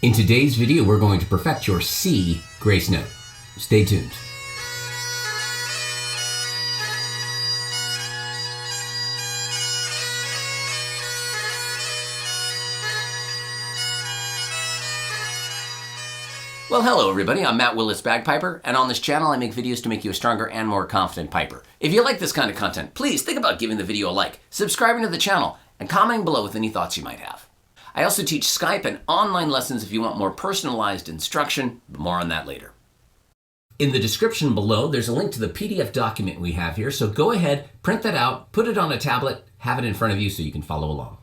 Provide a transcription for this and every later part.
In today's video, we're going to perfect your C grace note. Stay tuned. Well, hello everybody, I'm Matt Willis Bagpiper, and on this channel I make videos to make you a stronger and more confident piper. If you like this kind of content, please think about giving the video a like, subscribing to the channel, and commenting below with any thoughts you might have. I also teach Skype and online lessons if you want more personalized instruction, but more on that later. In the description below, there's a link to the PDF document we have here, so go ahead, print that out, put it on a tablet, have it in front of you so you can follow along.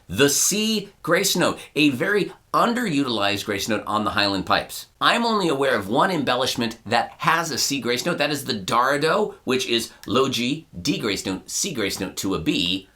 The C grace note, a very underutilized grace note on the Highland pipes. I'm only aware of one embellishment that has a C grace note, that is the Dardo, which is low G, D grace note, C grace note to a B.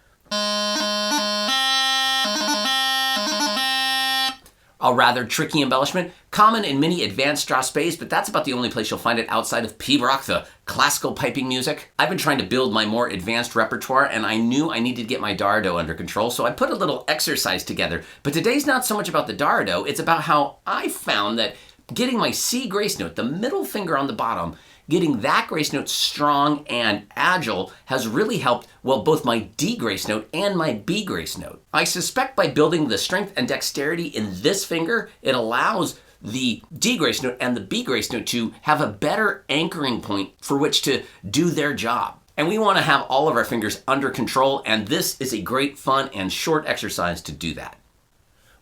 A rather tricky embellishment, common in many advanced Strasbass, but that's about the only place you'll find it outside of pibroch, the classical piping music. I've been trying to build my more advanced repertoire, and I knew I needed to get my Dardo under control, so I put a little exercise together. But today's not so much about the Dardo, it's about how I found that getting my C grace note, the middle finger on the bottom, getting that grace note strong and agile has really helped, well, both my D grace note and my B grace note. I suspect by building the strength and dexterity in this finger, it allows the D grace note and the B grace note to have a better anchoring point for which to do their job. And we want to have all of our fingers under control, and this is a great, fun, and short exercise to do that.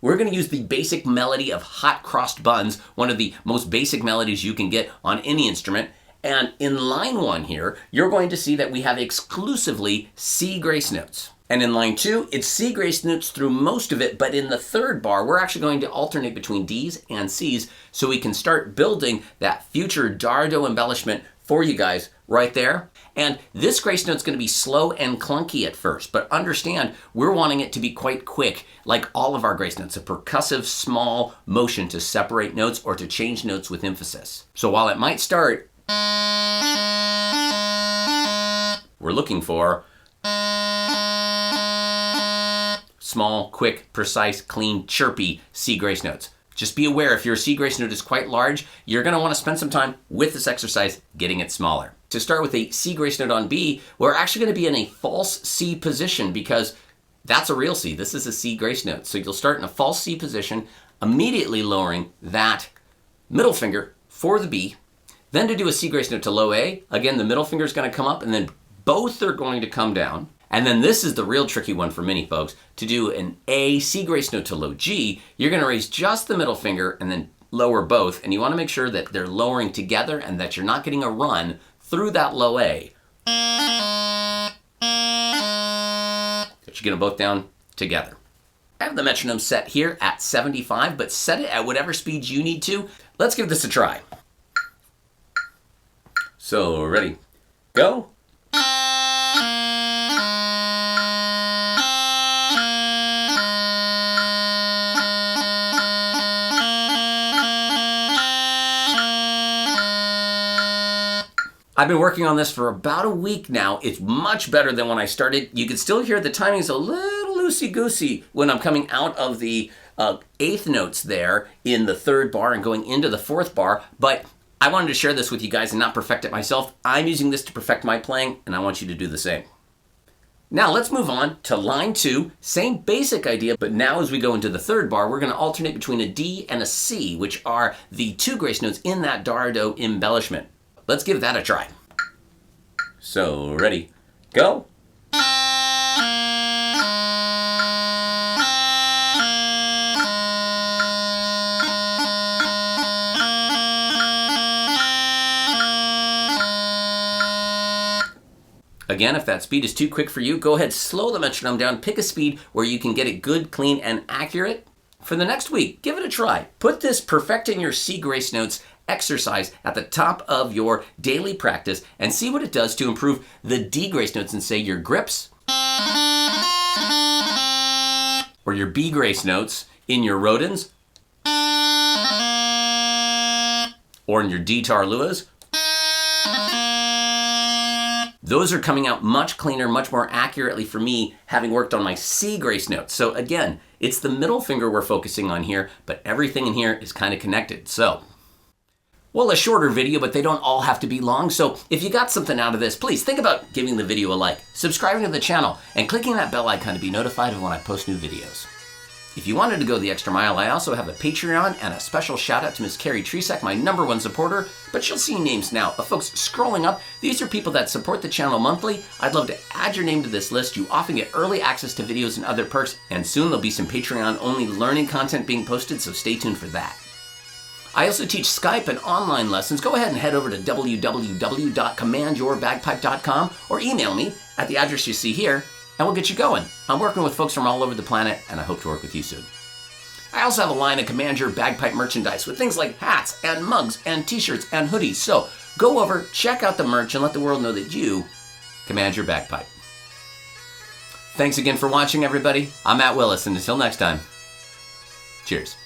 We're going to use the basic melody of hot crossed buns, one of the most basic melodies you can get on any instrument. And in line 1 here, you're going to see that we have exclusively C grace notes. And in line 2, it's C grace notes through most of it, but in the third bar, we're actually going to alternate between D's and C's so we can start building that future Dardo embellishment for you guys right there. And this grace note's going to be slow and clunky at first, but understand we're wanting it to be quite quick, like all of our grace notes, a percussive small motion to separate notes or to change notes with emphasis. So while it might start, we're looking for small, quick, precise, clean, chirpy C grace notes. Just be aware if your C grace note is quite large, you're going to want to spend some time with this exercise getting it smaller. To start with a C grace note on B, we're actually going to be in a false C position because that's a real C. This is a C grace note. So you'll start in a false C position, immediately lowering that middle finger for the B. Then to do a C grace note to low A, again, the middle finger is going to come up and then both are going to come down. And then this is the real tricky one for many folks. To do an A C grace note to low G, you're going to raise just the middle finger and then lower both. And you want to make sure that they're lowering together and that you're not getting a run through that low A. That you get them both down together. I have the metronome set here at 75, but set it at whatever speed you need to. Let's give this a try. So, ready, go. I've been working on this for about a week now. It's much better than when I started. You can still hear the timing is a little loosey-goosey when I'm coming out of the eighth notes there in the third bar and going into the fourth bar, but I wanted to share this with you guys and not perfect it myself. I'm using this to perfect my playing, and I want you to do the same. Now let's move on to line 2. Same basic idea, but now as we go into the third bar, we're going to alternate between a D and a C, which are the 2 grace notes in that Dardo embellishment. Let's give that a try. So, ready, go. Again, if that speed is too quick for you, go ahead, slow the metronome down, pick a speed where you can get it good, clean, and accurate. For the next week, give it a try. Put this perfecting your C grace notes exercise at the top of your daily practice and see what it does to improve the D grace notes in, say, your grips or your B grace notes in your rodents or in your D tar luas Those are coming out much cleaner, much more accurately for me, having worked on my C grace notes. So again, it's the middle finger we're focusing on here, but everything in here is kind of connected. So, well, a shorter video, but they don't all have to be long. So if you got something out of this, please think about giving the video a like, subscribing to the channel, and clicking that bell icon to be notified of when I post new videos. If you wanted to go the extra mile, I also have a Patreon and a special shout out to Miss Carrie Tresek, my #1 supporter, but you'll see names now of folks scrolling up. These are people that support the channel monthly. I'd love to add your name to this list. You often get early access to videos and other perks, and soon there'll be some Patreon-only learning content being posted, so stay tuned for that. I also teach Skype and online lessons. Go ahead and head over to www.commandyourbagpipe.com or email me at the address you see here, and we'll get you going. I'm working with folks from all over the planet, and I hope to work with you soon. I also have a line of Command Your Bagpipe merchandise with things like hats and mugs and t-shirts and hoodies. So go over, check out the merch, and let the world know that you command your bagpipe. Thanks again for watching, everybody. I'm Matt Willis, and until next time, cheers.